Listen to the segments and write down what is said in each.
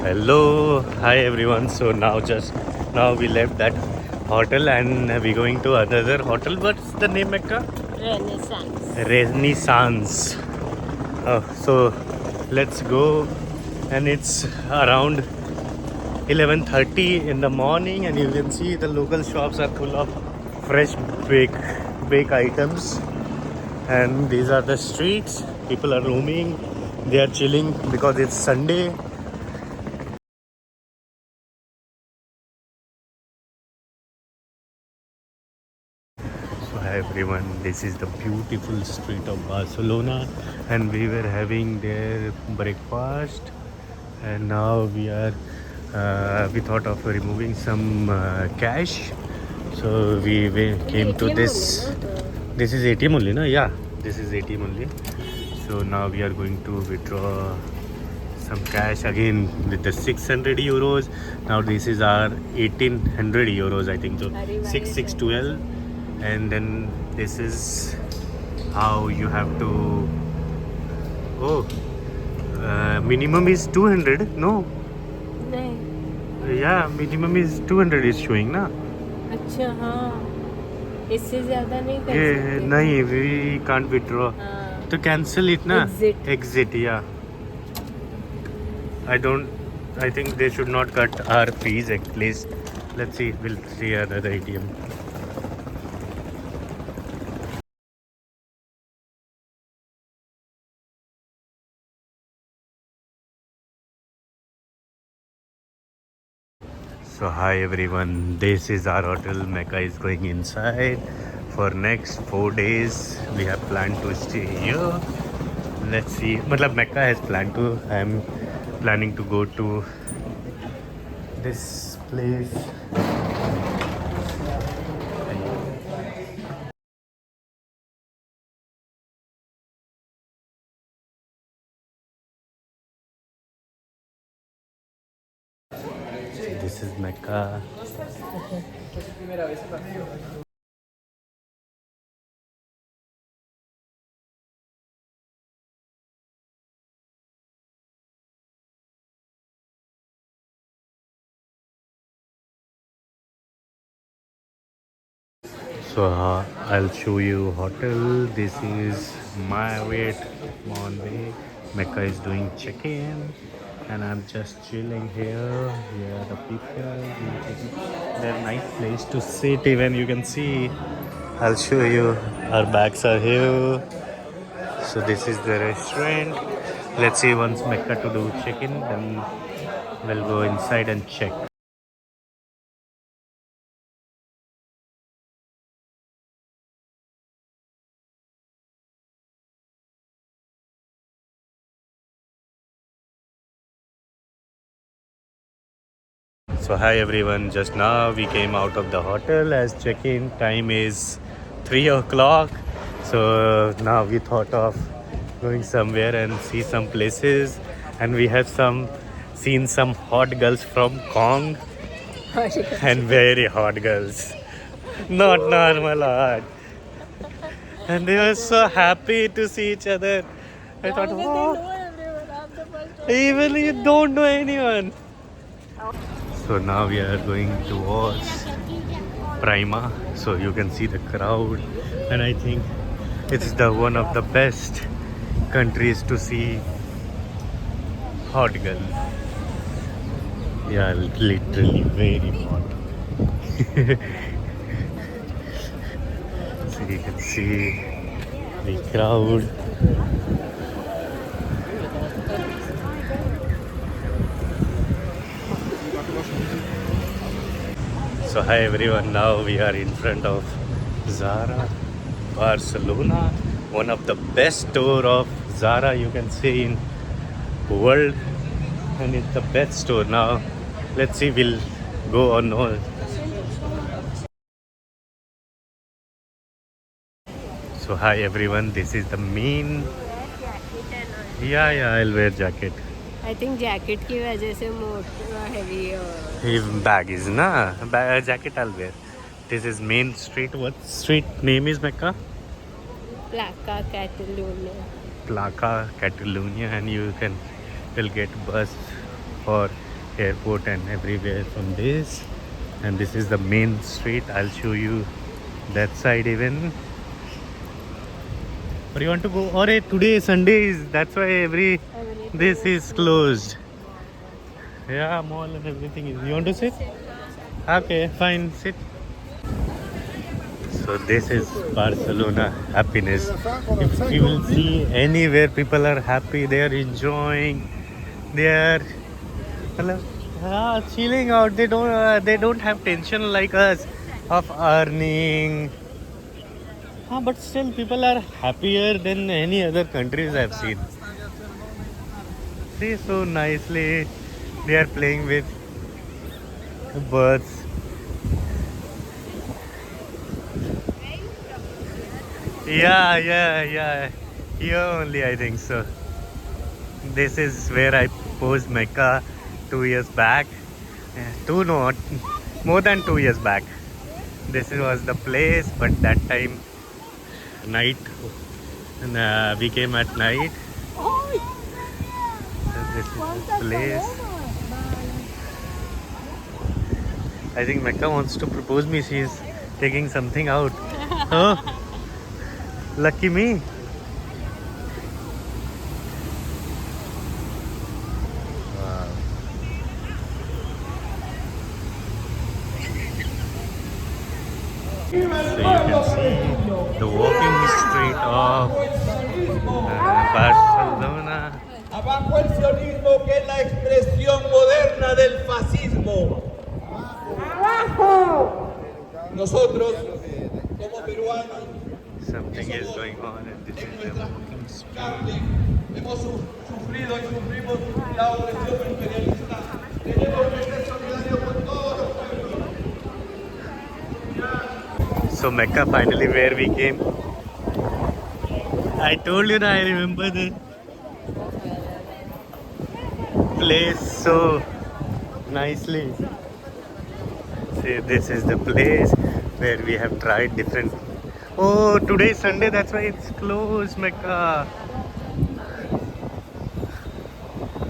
Hello, hi everyone. So now we left that hotel and we're going to another hotel. What's the name, Mecca? Renaissance. Renaissance. So let's go, and it's around 11:30 in the morning, and you can see the local shops are full of fresh bake items, and these are the streets. People are roaming. They are chilling because it's Sunday. So hi everyone, this is the beautiful street of Barcelona, and we were having their breakfast, and now we thought of removing some cash. So we came to this. This is ATM only, no? Yeah, this is ATM only. So now we are going to withdraw some cash again with the 600 euros. Now this is our 1800 euros, I think so. 6612, and then this is how you have to. Oh, minimum is 200. No, नहीं. yeah, minimum is 200 is showing na. अच्छा हाँ, इससे ज़्यादा नहीं कर ये सकते. नहीं, we can't withdraw. हाँ. तो cancel it na. Exit. Exit, yeah. I don't. I think they should not cut our fees at least. Let's see. We'll see another ATM. So hi everyone. This is our hotel. Mecca is going inside for next 4 days. We have planned to stay here. Let's see. Matlab Mecca has planned to. I am planning to go to this place. This is Mecca. So I'll show you hotel. This is Marriott Monday. Mecca is doing check-in, and I'm just chilling here. Here are the people. They're a nice place to sit. Even you can see. I'll show you. Our bags are here. So this is the restaurant. Let's see once Mecca to do check-in, then we'll go inside and check. So hi everyone, just now we came out of the hotel as check-in time is 3 o'clock. So now we thought of going somewhere and see some places, and we have seen some hot girls from Kong, and very hot girls, not normal hot, and they were so happy to see each other. I thought, wow, even you don't know anyone. So now we are going towards Prima, so you can see the crowd, and I think it's the one of the best countries to see hot girls. Yeah, literally very hot. So you can see the crowd. So hi everyone, now we are in front of Zara Barcelona, one of the best store of Zara you can see in world, and it's the best store. Now let's see, we'll go or no. So hi everyone, this is the main. Yeah, I'll wear jacket. I think jacket की वजह से heavy. His bag is na jacket I'll wear. This is main street. What street name is Mecca? Placa Catalunya. Placa Catalunya, and you will get bus for airport and everywhere from this. And this is the main street. I'll show you that side even. Or you want to go? Or today Sunday is, that's why this is closed. Yeah, mall and everything is. You want to sit? Okay, fine, sit. So this is Barcelona happiness. If you will see anywhere, people are happy. They are enjoying. They are chilling out. They don't have tension like us of earning. But still, people are happier than any other countries I've seen. See, so nicely they are playing with birds. Yeah. Here only, I think so. This is where I posed Mecca 2 years back. No, more than 2 years back. This was the place, but that time night, and we came at night. So this is the place. I think Mecca wants to propose me. She's taking something out. Oh, lucky me. Wow. So you can see the walking street of Barcelona. Abajo el sionismo, que es la expresión moderna del fascismo. ¡Abajo! Nosotros, como peruanos, Something is going on and this is the walking street. carne, hemos sufrido y sufrimos la opresión imperialista. Tenemos que ser solidarios con todos los pueblos. So Mecca finally where we came. I told you that I remember the place so nicely. See, this is the place where we have tried different. Oh, today is Sunday, that's why it's closed, Mecca.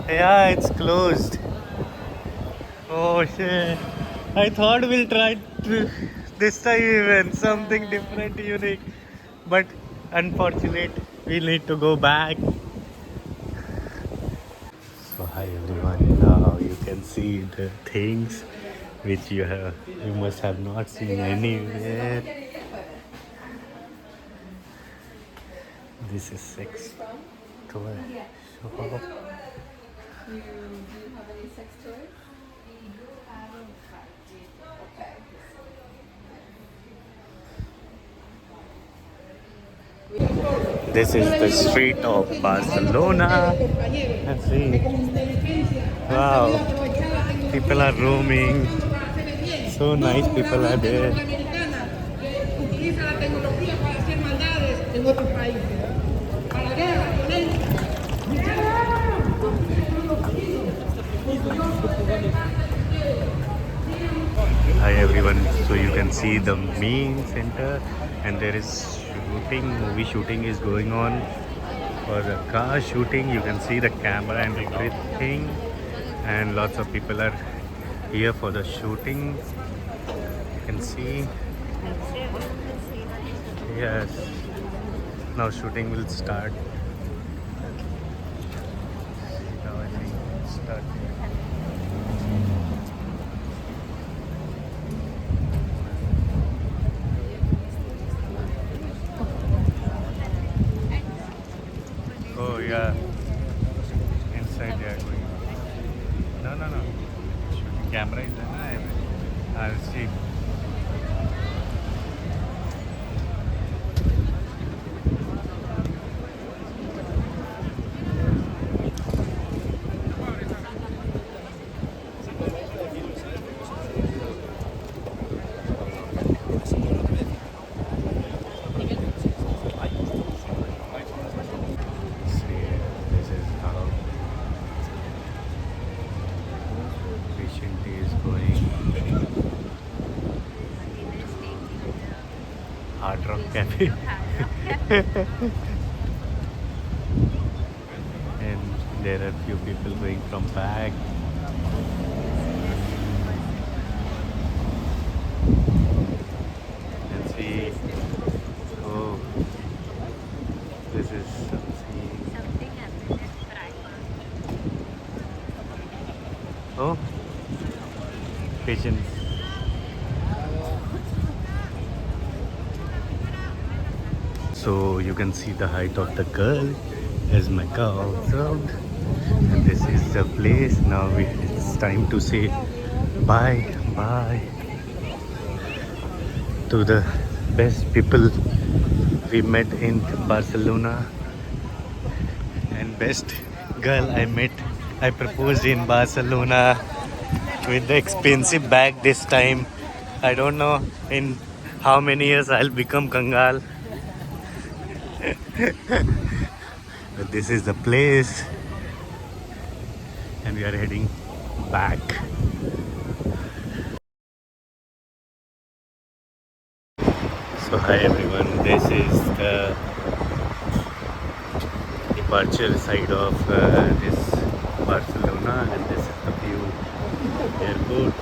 Yeah, it's closed. Oh shit. I thought we'll try this time even something different, unique. But unfortunate, we need to go back. So hi everyone, now you can see the things which you must have not seen anywhere. This is sex toy shop. Do you have any sex toys? This is the street of Barcelona. Let's see. Wow. People are roaming. So nice people are there. Utiliza la tecnología para hacer maldades en otros países. Para la guerra, violencia. Hi everyone. So you can see the main center, and there is movie shooting is going on. For the car shooting, you can see the camera and everything, and lots of people are here for the shooting. You can see. Yes. Now shooting will start. Now I think it's starting. Oh yeah. Inside they are going. No. Shooting camera is there. I'll see. See, this is how patient is going. Hard Rock Cafe. And there are few people going from back. Oh, patience. So you can see the height of the girl as Mecca observed. And this is the place. Now it's time to say bye bye to the best people we met in Barcelona, and best girl I proposed in Barcelona with the expensive bag this time. I don't know in how many years I'll become Kangal. But this is the place and we are heading back. So hi everyone, this is the departure side of this Barcelona, and this is the view airport.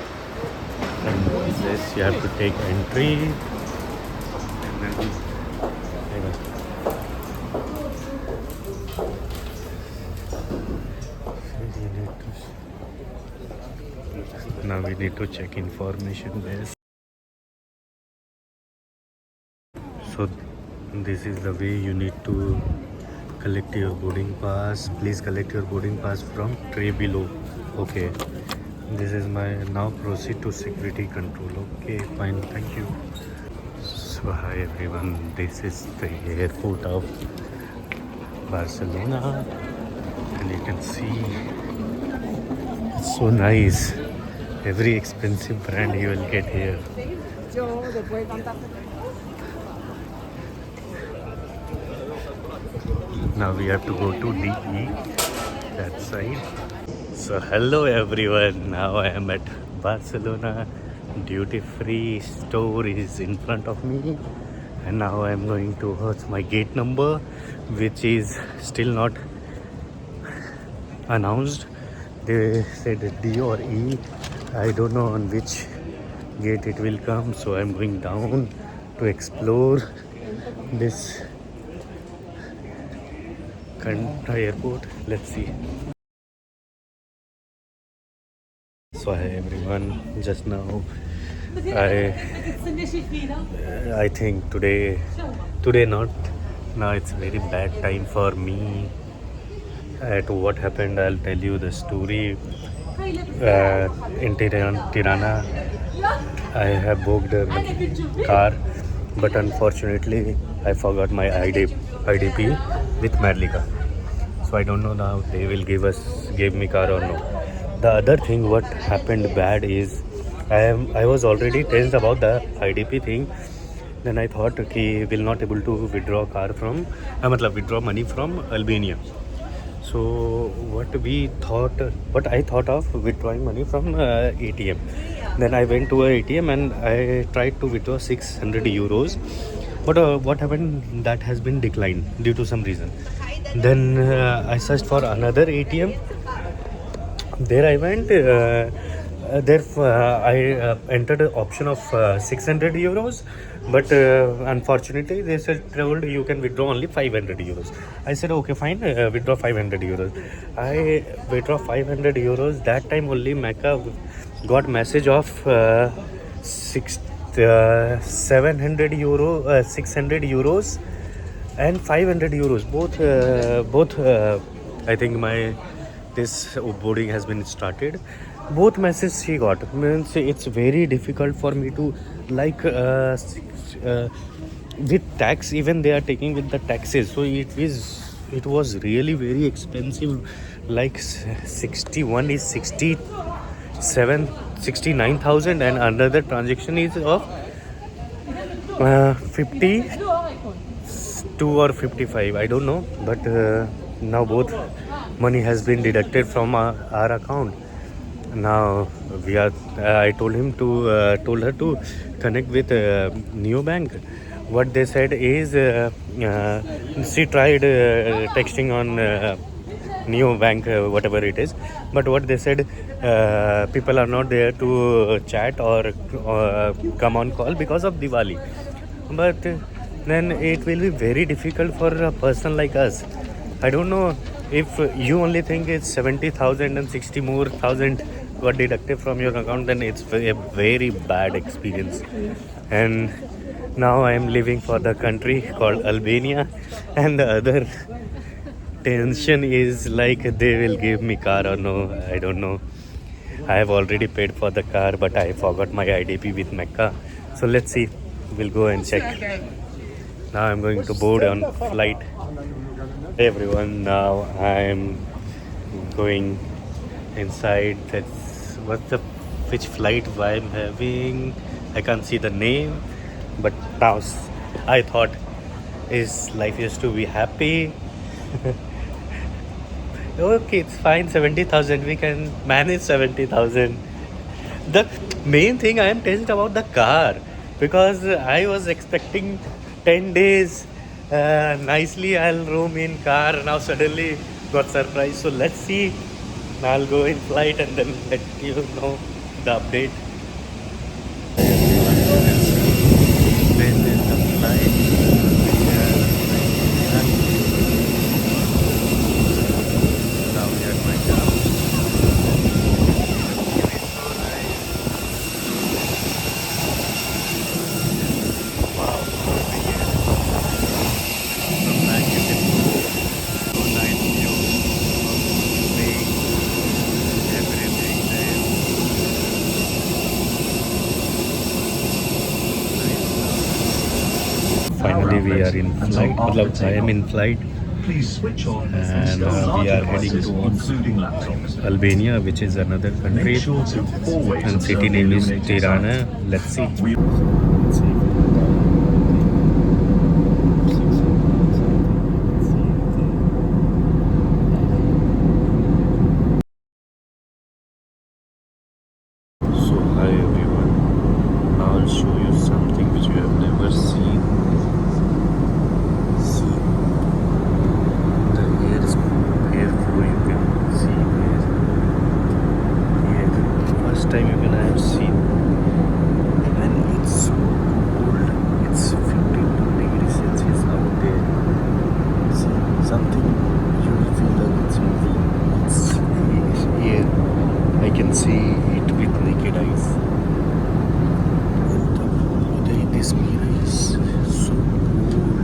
And this you have to take entry, and then now we need to check information desk. So this is the way you need to collect your boarding pass. Please collect your boarding pass from tray below. Okay, this is my now proceed to security control. Okay, fine, thank you. So hi everyone, this is the airport of Barcelona, and you can see it's so nice. Every expensive brand you will get here. Now we have to go to DE, that side. So hello everyone, now I am at Barcelona. Duty free store is in front of me, and now I am going towards my gate number, which is still not announced. They said D or E. I don't know on which gate it will come, so I'm going down to explore this airport. Let's see. So hi everyone, just now I think today not now, it's very bad time for me. At what happened, I'll tell you the story. In Tirana I have booked a car, but unfortunately I forgot my IDP with Madlika. So I don't know now they will give me car or no. The other thing what happened bad is I was already tensed about the IDP thing. Then I thought he will not able to withdraw withdraw money from Albania. So what I thought of withdrawing money from ATM. Then I went to a ATM and I tried to withdraw 600 euros. But what happened, that has been declined due to some reason. Then I searched for another ATM. There I went. I entered an option of 600 euros, but unfortunately they told you can withdraw only 500 euros. I said okay fine, withdraw 500 euros. I withdraw 500 euros. That time only Mecca got message of 700 euro, 600 euros and 500 euros. Both I think this boarding has been started. Both messages she got. Means it's very difficult for me to with tax. Even they are taking with the taxes. So it was really very expensive. Like 61 is 69,000, and another transaction is of 52 or 55. I don't know, but now both money has been deducted from our account. Now I told her to connect with Neobank. What they said is she tried texting on Neobank, whatever it is, but what they said, people are not there to chat or come on call because of Diwali. But then it will be very difficult for a person like us I don't know if you only think it's 70,000 and 60 more thousand got deducted from your account, then it's a very bad experience. And now I am living for the country called Albania, and the other tension is like they will give me car or no. I don't know. I have already paid for the car, but I forgot my IDP with Mecca. So let's see. We'll go and check. Now I'm going to board on flight. Hey everyone, now I'm going inside. That's what's the which flight I'm having. I can't see the name, but now I thought his life is to be happy. Okay, it's fine. 70,000. We can manage 70,000. The main thing I am tensed about the car, because I was expecting 10 days nicely I'll roam in car. Now suddenly got surprised. So let's see. I'll go in flight and then let you know the update. This is the flight. Now we are going down. Wow, so back you can so nice view of lake, everything there. Finally we are in flight. I am in flight. Please switch off And start we are devices, heading towards including laptops. Albania, which is another country, Make sure to always and city observe the name is illuminated Tirana. signs. Let's see. We- Let's see. So hi everyone. Now I'll show you something which you have never seen. See, the air is flow. You can see here. Here, first time even I have seen, and it's so cold. It's 52 degrees Celsius out there. See, something you will feel like it's moving. It's here. I can see it with naked eyes. And this mirror is so cold.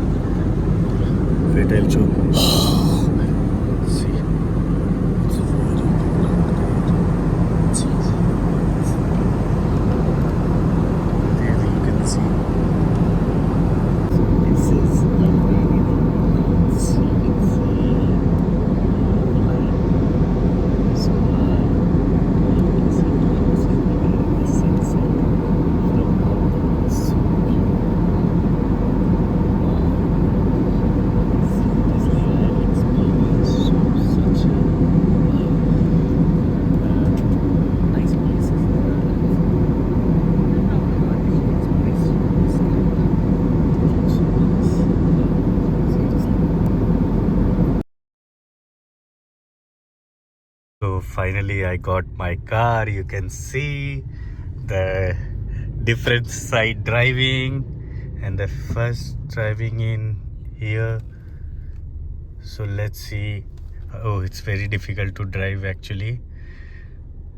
Wait, I'll show you. See, it's very cold out there. See, there you can see. This is see, so So finally I got my car. You can see the different side driving and the first driving in here. So let's see. Oh, it's very difficult to drive actually,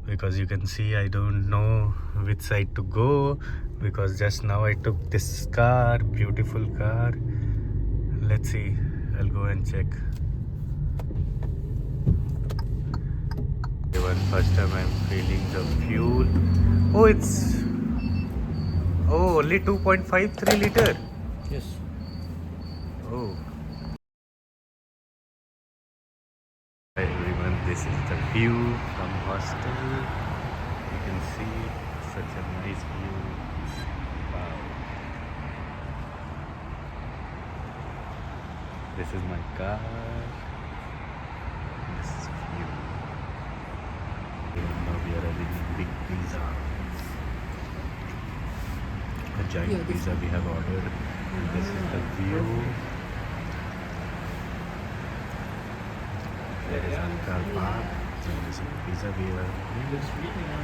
because you can see I don't know which side to go, because just now I took this car, beautiful car. Let's see, I'll go and check. First time I'm feeling the fuel. Oh, it's only 2.53 liter. Yes. Oh. Hi everyone, this is the view from hostel. You can see such a nice view. Wow. This is my car. This is view. Now we are having a big pizza. A giant pizza we have ordered. And this is the view. There is Ankar Park. And this is the pizza we are having.